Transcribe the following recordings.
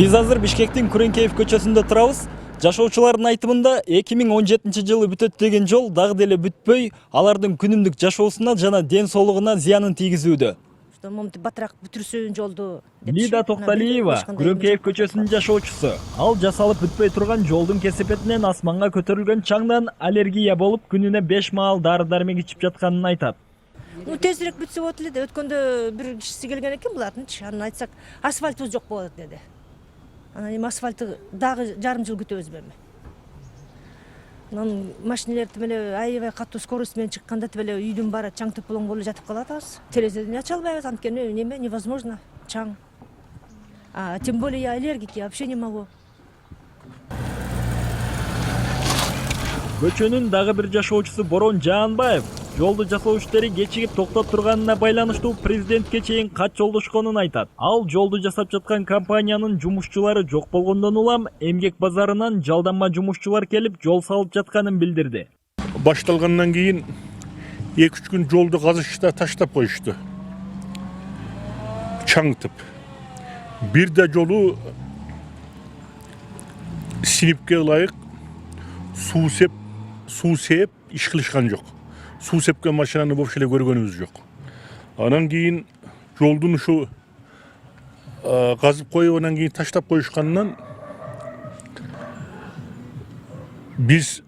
Биз азыр Бишкектин Күрөнкеев көчөсүндө турабыз. Жашоочулардын айтымында 2017-жылы бүтөт деген жол дагы деле бүтпөй, алардын күнүмдүк жашоосуна жана ден соолугуна зыянын тийгизүүдө. Батыраак бүтүрсөөн жолду. Лида Токталиева Күрөнкеев көчөсүнүн жашоочусу. Ал жасалып бүтпөй турган жолдун кесепетинен асманга көтөрүлгөн чаңдан аллергия болуп, күнүнө 5 маал дары-дармек ичип жатканын айтат. Тезирээк бүтсө болот эле деп өткөндө бир кишиси келген экен булардынчы. Анан айтсак, асфальтыбыз жок болот деди. Анан эми асфальтты дагы жарым жыл күтөбүзбү эми. Анан машиналер эле аябай катуу скорость менен чыкканда эле үйдүн баары чаң тополоң болуп жатып калатабыз. Терезеден ача албайбыз, анткени невозможно чаң. Тем более я аллергик, я вообще не могу. Көчөнүн дагы бир жашоочусу Борон Жаанбаев жолду жасоо иштери кечигип токтоп турганына байланыштуу президентке чейин кат жолдошконун айтат. Ал жолду жасап жаткан компаниянын жумушчулары жок болгондон улам эмгек базарынан жалданма жумушчулар келип жол салып жатканын билдирди. Башталгандан кийин 2-3 күн жолду казышта таштап коюшту. Чаңтып. Бир да жолу синипке ылайык суу сээп иш кылышкан жок. Суу сепкен машинаны вообще эле көргөнүбүз жок. Анан кийин жолдун ушу казып коюп анан кийин таштап коюшканынан биз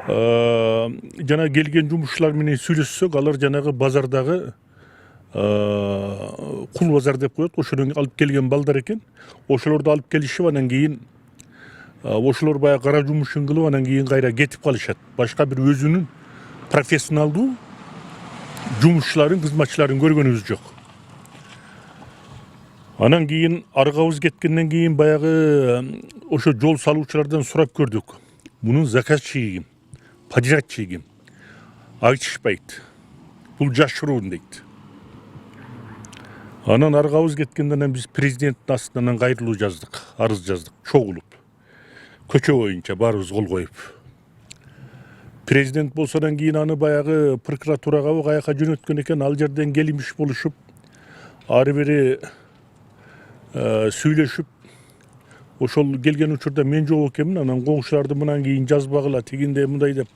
жана келген жумушчулар менен сүйлөшсөк, алар жанагы базардагы кул базар деп коет, ошодон алып келген балдар экен. Ошолорду алып келишип, анан кийин ошолор баягы кара жумушун кылып, анан кийин кайра кетип калышат. Башка бир өзүнүн профессионалдуу жумушчуларын, кызматчыларын көргөнүбүз жок. Анан кийин аргабыз кеткенден кийин баягы ошо жол салуучулардан сурап көрдүк. Мунун заказчиги ким? Подрядчиги ким? Айтышпайт. Бул жашыруун дейт. Анан аргабыз кеткенден биз президенттин астынан кайрылуу жаздык, арыз жаздык, чогулуп. Көчө боюнча баарыбыз кол коюп. Президент болсодан кийин аны баягы прокуратурага каяка жөнөткөн экен, ал жерден келимиш болушуп, ары бери сүйлөшүп, ошол келген учурда мен жок экенмин, анан коңшуларды мындан кийин жазбагыла, тигинде мындай деп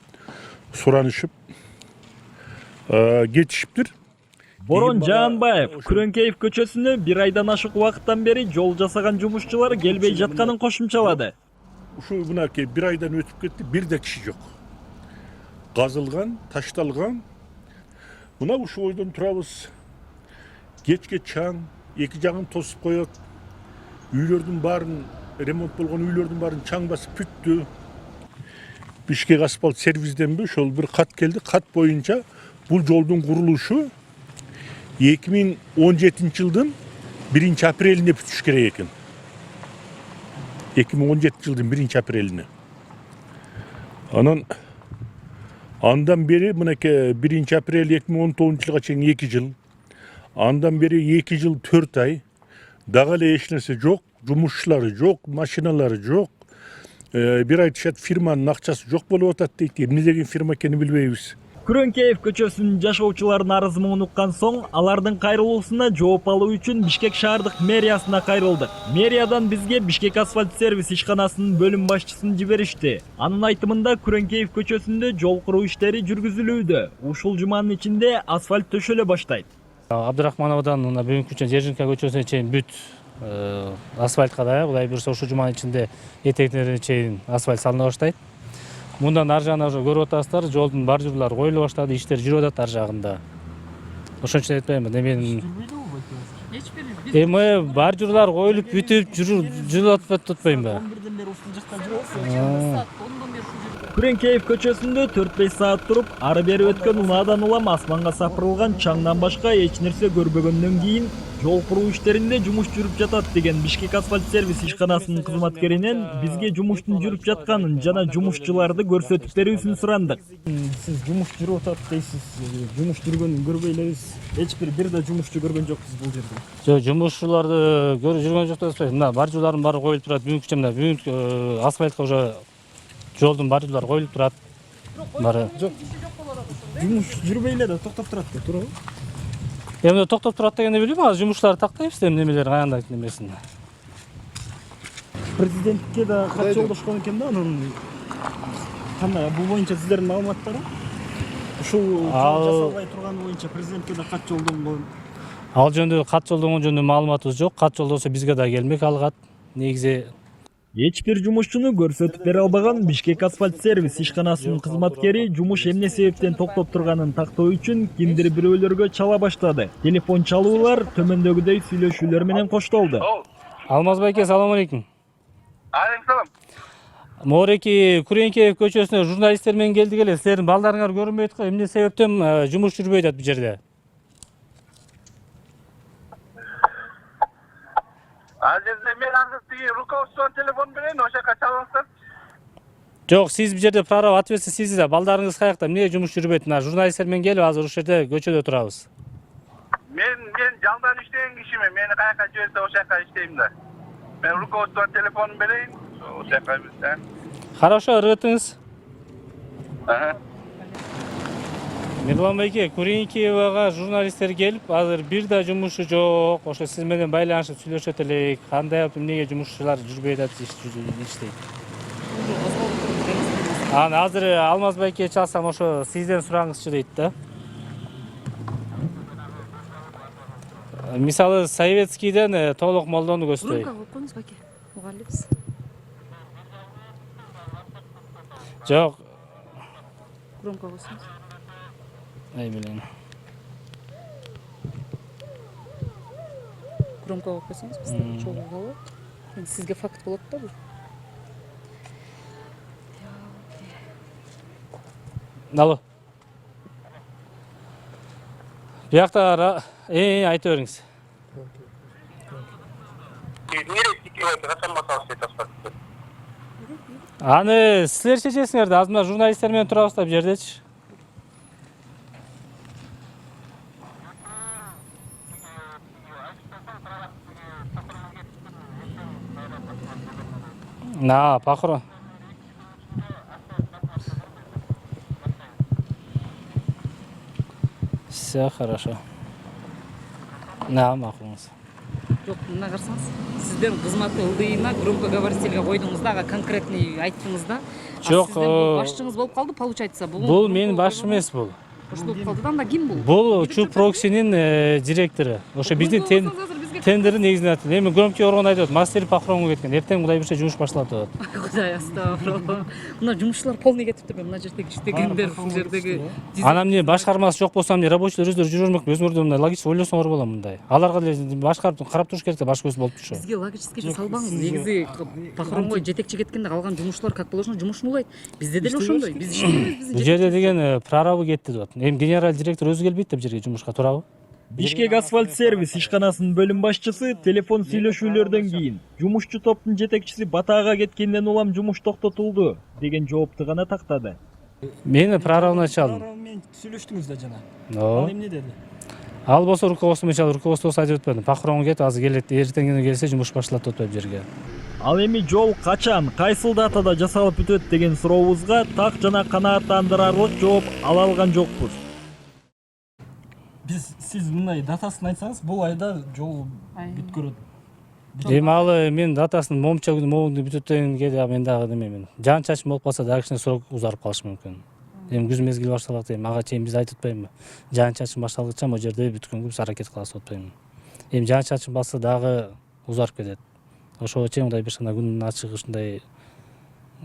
суранышып кетишиптир. Борон Жаанбаев Күрөнкеев көчөсүнө 1 айдан ашык убакыттан бери жол жасаган жумушчулар келбей жатканын кошумчалады. Ушу мынакей 1 айдан өтүп кетти, бир да киши жок. Казылган, ташталган. Мына ушу ойдон турабыз. Кечке чаң, эки жагын тосуп коет. Үйлөрдүн баарын, ремонт болгон үйлөрдүн баарын чаң басып бүттү. Бишкек асфальт сервисденби ошол бир кат келди. Кат боюнча бул жолдун курулушу 2017-жылдын 1-апрелине бүтүш керек экен. 2017-жылдын 1-апрелине. Андан бери мынакей 1-апрель 2019-жылга чейин 2 жыл. Андан бери 2 жыл 4 ай. Дагы эле эч нерсе жок, жумушчулары жок, машиналары жок. Бир айтышат, фирманын акчасы жок болуп атат дейт. Эмне деген фирма экенин билбейбиз. Күрөнкеев көчөсүнүн жашоочуларынын арызын унуккан соң, алардын кайрылуусуна жооп алуу үчүн Бишкек шаардык мэриясына кайрылдык. Мэриядан бизге Бишкек асфальт сервис ишканасынын бөлүм башчысын жиберишти. Анын айтымында Күрөнкеев көчөсүндө жол куруу иштери жүргүзүлүүдө. Ушул жуманын ичинде асфальт төшөлө баштайт. Абдрахмановдон бүгүнкү Жержинка көчөсүнө чейин бүт асфальтка даяр. Кудай буюрса ушул жуманын ичинде этектерине чейин асфальт салына баштайт. Мындан ар жагына көрүп атасыздар, жолдун бар журлары коюла баштады, иштер жүрүп атат ар жагында. Ошон үчүн айтпаймынбы, эми бар журлар коюлуп бүтүп жүрүп атпайбы? Күрөнкеев көчөсүндө 4-5 саат туруп, ары бери өткөн унаадан улам асманга сапырылган чаңдан башка эч нерсе көрбөгөндөн кийин жол куруу иштеринде жумуш жүрүп жатат деген Бишкек асфальт сервис ишканасынын кызматкеринен бизге жумуштун жүрүп жатканын жана жумушчуларды көрсөтүп берүүсүн сурандык. Сиз жумуш жүрүп атат дейсиз, жумуш жүргөнүн көрбөй элебиз. Эч бир да жумушчу көргөн жокпуз бул жерде. Жок, жумушчуларды көрүп жүргөн жок деп атпайм. Мына бар жуулардын баары коюлуп турат. Бүгүнкү асфальтка уже жолдун бар жуулары коюлуп турат. Бары. Жок. Жумуш жүрбөй эле да токтоп турат деп туурабы? Эми токтоп турат дегенди билбейм, азыр жумуштарды тактайбыз, эмнелер каянда немесин. президентке да кат жолдошкон экен да, анын кандай бул боюнча сиздердин маалыматтары? Ушул жасалбай турганы боюнча президентке да кат жолдонгон. Ал жөнүндө кат жолдогон жөнүндө маалыматыбыз жок. Кат жолдосо бизге да келмек ал кат. Негизи Эч бир жумушчуну көрсөтүп бере албаган Бишкек асфальт сервис ишканасынын кызматкери жумуш эмне себептен токтоп турганын тактоо үчүн кимдир бирөөлөргө чала баштады. Телефон чалуулар төмөндөгүдөй сүйлөшүүлөр менен коштолду. Алмаз байке, салам алейкум. Алейкум салам. Мореки Күреңкеев көчөсүнө журналисттер менен келдик эле. Силердин балдарыңар көрүнбөй атат. Эмне себептен жумуш жүрбөй атат бул жерде? Азерде мен азыр тиги руководствонун телефонун берейин, ошо жака чалыңыздар. Жок, сиз бул жерде прораб ответственность сиз да. Балдарыңыз каякта? Эмне жумуш жүрбөйт? Мына журналисттер менен келип азыр ушул жерде көчөдө турабыз. Мен жалдан иштеген кишимен, мени каяка жиберсе ошо жака иштейм да. Мен руководствонун телефонун берейин, ошо жака бизде. Хорошо, ыргытыңыз. Ага. Мирлан байке, Күреңкеевага журналисттер келип, азыр бир да жумушу жок. Ошо сиз менен байланышып сүйлөшөт элек. Кандай эмнеге жумушчулар жүрбөй атат, иштейт. Азыр Алмаз байке чалсам ошо сизден сураңызчы дейт да. Мисалы Советскийден толук молдону көздөй. Громко коюңуз байке, мугалимбиз. Жок. Громко койсоңуз. Ай билем. Громко коюп койсоңуз бизде чогуу болот. Эми сизге факт болот да бул. Алло. Биякта айтып бериңиз. Аны силер чечесиңер да, азыр мына журналисттер менен турабыз да бул жердечи. Пахро. Все хорошо. Макулуңуз. Жок, мына карасаңыз, сиздин кызматы ылдыйына громкоговорителге койдуңуз да, ага конкретный айттыңыз да. Жок, сиздин башчыңыз болуп калды, получается. Бул менин башчым эмес бул. Ошо болуп калды да, анда ким бул? Бул Чупроксинин директору. Ошо биздин тендерди негизинен атат. Эми громкий орган айтып атат, мастер похоронго кеткен. Эртең кудай бурса жумуш башталат деп атат. Кудай астагфирулла. Мына жумушчулар полный кетиптир, мына жердеги иштегендер, бул жердеги. Анан эмне башкармасы жок болсо эмне рабочийлер өздөрү жүрө бермек, өзүңөрдө мындай логически ойлосоңор болот мындай. Аларга деле башкарып карап туруш керек да, башка көз болуп турушу. Бизге логически салбаңыз. Негизи похоронго жетекчи кеткенде калган жумушчулар как положено жумушун улайт. Бизде деле ошондой. Биз иштейбиз. Бул жерде деген прорабы кетти деп атат. Эми генерал директор өзү келбейт деп жерге жумушка турабы? Бишкек асфальт сервис ишканасынын бөлүм башчысы телефон сүйлөшүүлөрдөн кийин жумушчу топтун жетекчиси Батаага кеткенден улам жумуш токтотулду деген жоопту гана тактады. Мени прорабына чалдым. Менен сүйлөштүңүз да жана. Ал эмне деди? Ал болсо руководство менен чалып, руководствосу айтып атпадым. Похоронго кетип, азыр келет, эртең келсе жумуш башталат деп атпайбы жерге. Ал эми жол качан, кайсыл датада жасалып бүтөт деген сурообузга так жана канааттандырарлык жооп ала алган жокпуз. Сиз мындай датасын айтсаңыз, бул айда жол бүткөрөт. Эми ал мен датасын момча күнү могунду бүтөт деген келе, мен дагы демеймин. Жан чачым болуп калса дагы кичине срок узарып калышы мүмкүн. Эми күз мезгили башталат, эми ага чейин биз айтып атпайбызбы? Жан чачым башталгыча могу жерде бүткөнгө биз аракет кылабыз деп атпайбызбы? Эми жан чачым басса дагы узарып кетет. Ошого чейин мындай бир шана күндүн ачыгы ушундай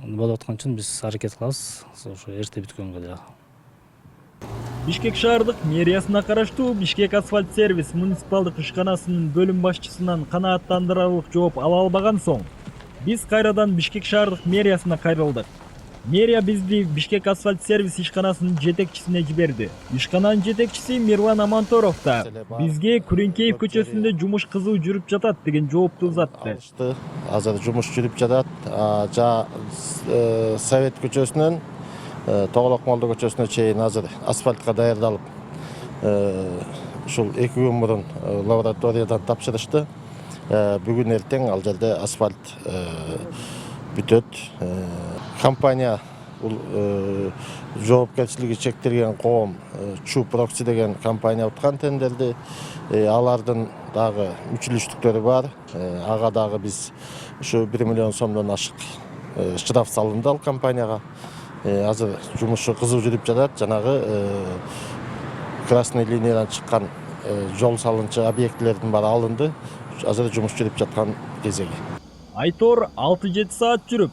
болуп аткан үчүн биз аракет кылабыз, ошо эрте бүткөнгө дагы. Бишкек шаардык мэриясына караштуу Бишкек асфальт сервис муниципалдык ишканасынын бөлүм башчысынан канааттандырарлык жооп ала албаган соң, биз кайрадан Бишкек шаардык мэриясына кайрылдык. Мэрия бизди Бишкек асфальт сервис ишканасынын жетекчисине жиберди. Ишкананын жетекчиси Мирлан Аманторов да бизге Күреңкеев көчөсүндө жумуш кызуу жүрүп жатат деген жоопту узатты. Азыр жумуш жүрүп жатат. Совет көчөсүнөн Тоголок Молдо көчөсүнө чейин азыр асфальтка даярдалып, ушул 2 күн мурун лабораториядан тапшырышты. Бүгүн эртең ал жерде асфальт бүтөт. Компания бул жоопкерчилиги чектелген коом Чупрокси деген компания уткан тендерди. Алардын дагы мүчүлүштүктөрү бар. Ага дагы биз ушу 1 миллион сомдон ашык штраф салынды ал компанияга. Азыр жумушу кызуу жүрүп жатат. Жанагы красный линиядан чыккан жол салынчы объектилердин баары алынды. Азыр жумуш жүрүп жаткан кезеги. Айтор 6-7 саат жүрүп,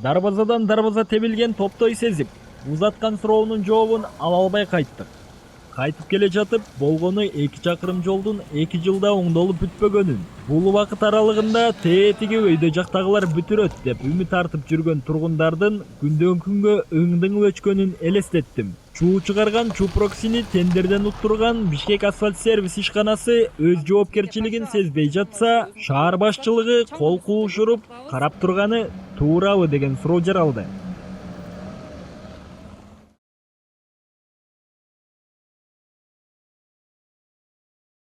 дарбазадан дарбаза тебилген топтой сезип, узаткан суроонун жообун ала албай кайттык. Кайтып келе жатып, болгону 2 чакырым жолдун 2 жылда оңдолуп бүтпөгөнүн, бул убакыт аралыгында тетиги өйдө жактагылар бүтүрөт деп үмүт артып жүргөн тургундардын күндөн күнгө өңдүң өчкөнүн элестеттим. Чуу чыгарган Чупроксини тендерден уттурган Бишкек асфальт сервис ишканасы өз жоопкерчилигин сезбей жатса, шаар башчылыгы кол куушуруп карап турганы туурабы деген суроо жаралды.